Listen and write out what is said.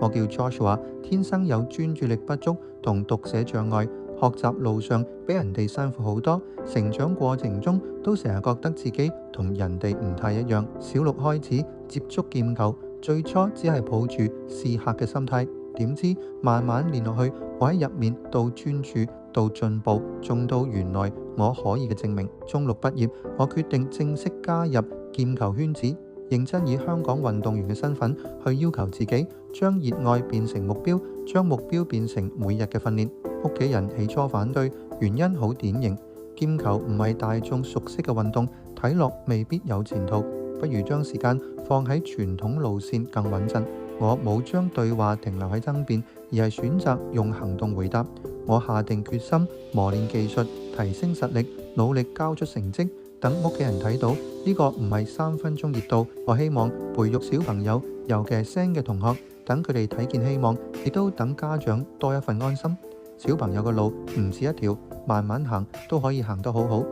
我叫 Joshua，天生有專注力不足同讀寫障礙，學習路上比人哋辛苦好多，成長過程中都成日覺得自己同人哋唔太一樣。小六開始接觸劍球，最初只係抱住試客嘅心態，點知慢慢練落去，我喺入面到專注到進步，仲到原來我可以嘅證明。中六畢業，我決定正式加入劍球圈子，認真以香港運動員嘅身份去要求自己，將熱愛變成目標，將目標變成每日嘅訓練。屋企人起初反對，原因好典型，劍球唔係大眾熟悉嘅運動，睇落未必有前途，不如將時間放喺傳統路線更穩陣。我冇將對話停留喺爭辯，而係選擇用行動回答。我下定決心磨練技術，提升實力，努力交出成績，等屋企人睇到呢個唔係3分鐘熱度。我希望培育小朋友，尤其係聲嘅同學，等佢哋睇見希望，亦都等家長多一份安心。小朋友嘅路唔止一條，慢慢行都可以行得好好。